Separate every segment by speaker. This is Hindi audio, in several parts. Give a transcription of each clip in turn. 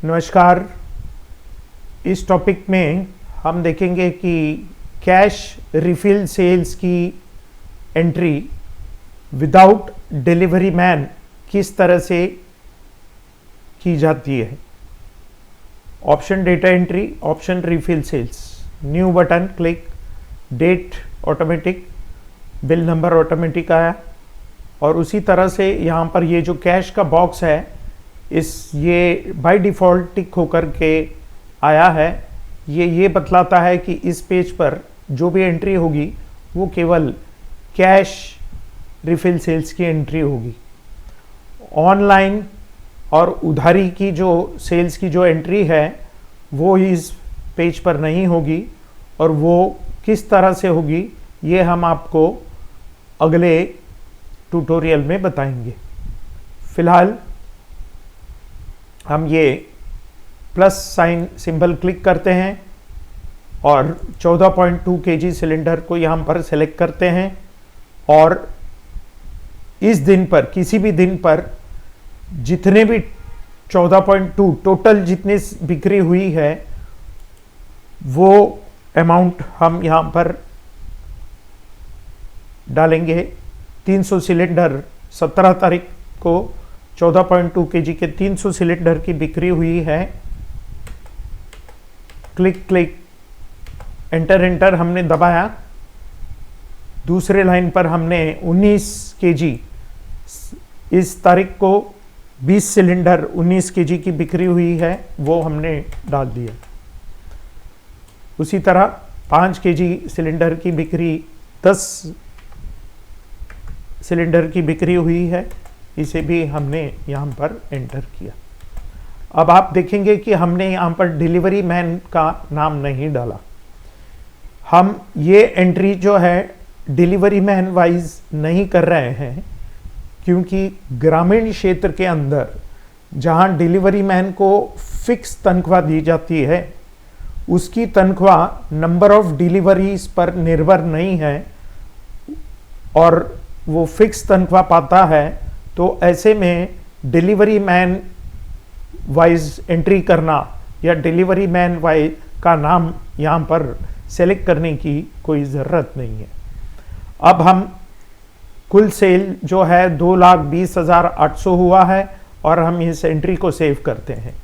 Speaker 1: नमस्कार। इस टॉपिक में हम देखेंगे कि कैश रिफिल सेल्स की एंट्री विदाउट डिलीवरी मैन किस तरह से की जाती है। Option data entry, option refill sales, new button click, date automatic, bill number automatic आया। और उसी तरह से यहाँ पर ये जो कैश का बॉक्स है ये बाय डिफ़ॉल्ट टिक होकर के आया है। ये बतलाता है कि इस पेज पर जो भी एंट्री होगी वो केवल कैश रिफिल सेल्स की एंट्री होगी। ऑनलाइन और उधारी की जो सेल्स की जो एंट्री है वो इस पेज पर नहीं होगी, और वो किस तरह से होगी ये हम आपको अगले ट्यूटोरियल में बताएंगे। फिलहाल हम ये प्लस साइन सिंबल क्लिक करते हैं और 14.2 kg सिलेंडर को यहाँ पर सेलेक्ट करते हैं, और इस दिन पर किसी भी दिन पर जितने भी 14.2 टोटल जितनी बिक्री हुई है वो अमाउंट हम यहाँ पर डालेंगे। 300 सिलेंडर 17 तारीख को 14.2 kg के 300 सिलेंडर की बिक्री हुई है। क्लिक क्लिक एंटर एंटर हमने दबाया। दूसरे लाइन पर हमने 19 kg इस तारीख को 20 सिलेंडर 19 kg की बिक्री हुई है वो हमने डाल दिया। उसी तरह 5 kg सिलेंडर की बिक्री 10 सिलेंडर की बिक्री हुई है, इसे भी हमने यहाँ पर एंटर किया। अब आप देखेंगे कि हमने यहाँ पर डिलीवरी मैन का नाम नहीं डाला। हम ये एंट्री जो है डिलीवरी मैन वाइज नहीं कर रहे हैं, क्योंकि ग्रामीण क्षेत्र के अंदर जहाँ डिलीवरी मैन को फिक्स तनख्वाह दी जाती है उसकी तनख्वाह नंबर ऑफ डिलीवरीज पर निर्भर नहीं है और वो फिक्स तनख्वाह पाता है। तो ऐसे में डिलीवरी मैन वाइज एंट्री करना या डिलीवरी मैन वाइज का नाम यहाँ पर सेलेक्ट करने की कोई ज़रूरत नहीं है। अब हम कुल सेल जो है 2,20,800 हुआ है और हम इस एंट्री को सेव करते हैं।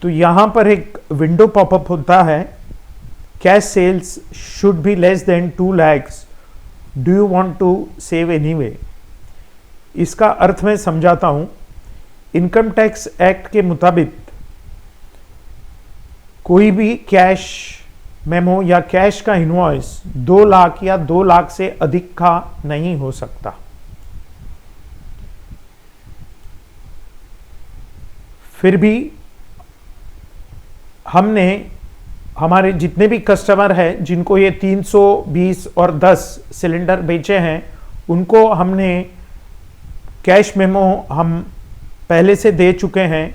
Speaker 1: तो यहाँ पर एक विंडो पॉपअप होता है, cash sales should be less than 2 lakhs, do you want to save anyway. इसका अर्थ मैं समझाता हूं। इनकम टैक्स एक्ट के मुताबिक कोई भी कैश मेमो या कैश का इनवॉइस 2 लाख या 2 लाख से अधिक का नहीं हो सकता। फिर भी हमने हमारे जितने भी कस्टमर हैं जिनको ये 320 और 10 सिलेंडर बेचे हैं उनको हमने कैश मेमो हम पहले से दे चुके हैं,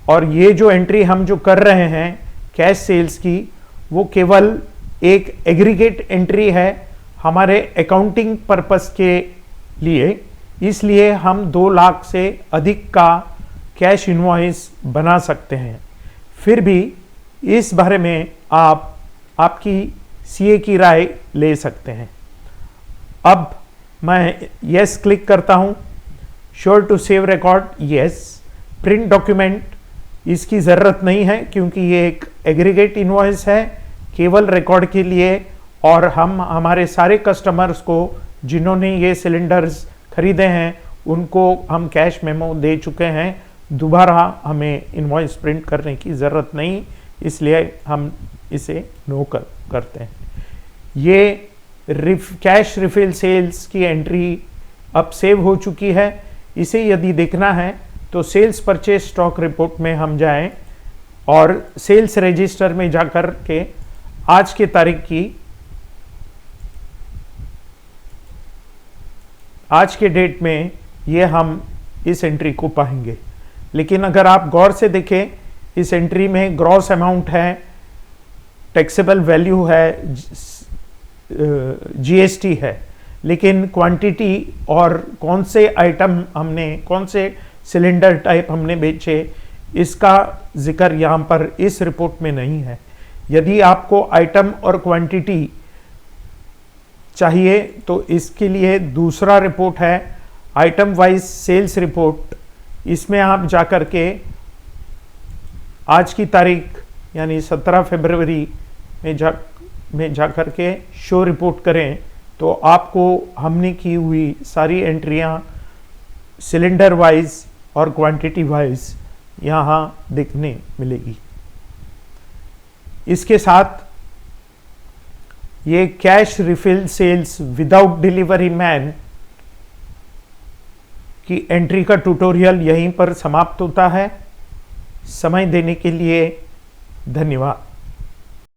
Speaker 1: और ये जो एंट्री हम जो कर रहे हैं कैश सेल्स की वो केवल एक एग्रीगेट एंट्री है हमारे अकाउंटिंग पर्पस के लिए। इसलिए हम 2 लाख से अधिक का कैश इनवॉइस बना सकते हैं। फिर भी इस बारे में आप आपकी सीए की राय ले सकते हैं। अब मैं यस क्लिक करता हूं। Sure to save record, yes. Print document इसकी ज़रूरत नहीं है क्योंकि ये एक एग्रीगेट इनवॉइस है केवल रिकॉर्ड के लिए, और हम हमारे सारे कस्टमर्स को जिन्होंने ये सिलेंडर्स खरीदे हैं उनको हम कैश मेमो दे चुके हैं। दोबारा हमें इनवॉइस प्रिंट करने की ज़रूरत नहीं, इसलिए हम इसे नो करते हैं। ये कैश रिफिल सेल्स की एंट्री अब सेव हो चुकी है। इसे यदि देखना है तो सेल्स परचेज स्टॉक रिपोर्ट में हम जाएं और सेल्स रजिस्टर में जाकर के आज के तारीख की, आज के डेट में ये हम इस एंट्री को पाएंगे। लेकिन अगर आप गौर से देखें इस एंट्री में ग्रॉस अमाउंट है, टैक्सेबल वैल्यू है, जीएसटी है, लेकिन क्वांटिटी और कौन से आइटम हमने, कौन से सिलेंडर टाइप हमने बेचे, इसका जिक्र यहाँ पर इस रिपोर्ट में नहीं है। यदि आपको आइटम और क्वांटिटी चाहिए तो इसके लिए दूसरा रिपोर्ट है आइटम वाइज सेल्स रिपोर्ट। इसमें आप जाकर के आज की तारीख यानी 17 फरवरी में जाकर के शो रिपोर्ट करें तो आपको हमने की हुई सारी एंट्रियां सिलेंडर वाइज और क्वांटिटी वाइज यहाँ देखने मिलेगी। इसके साथ ये cash refill sales without delivery man की एंट्री का ट्यूटोरियल यहीं पर समाप्त होता है। समय देने के लिए धन्यवाद।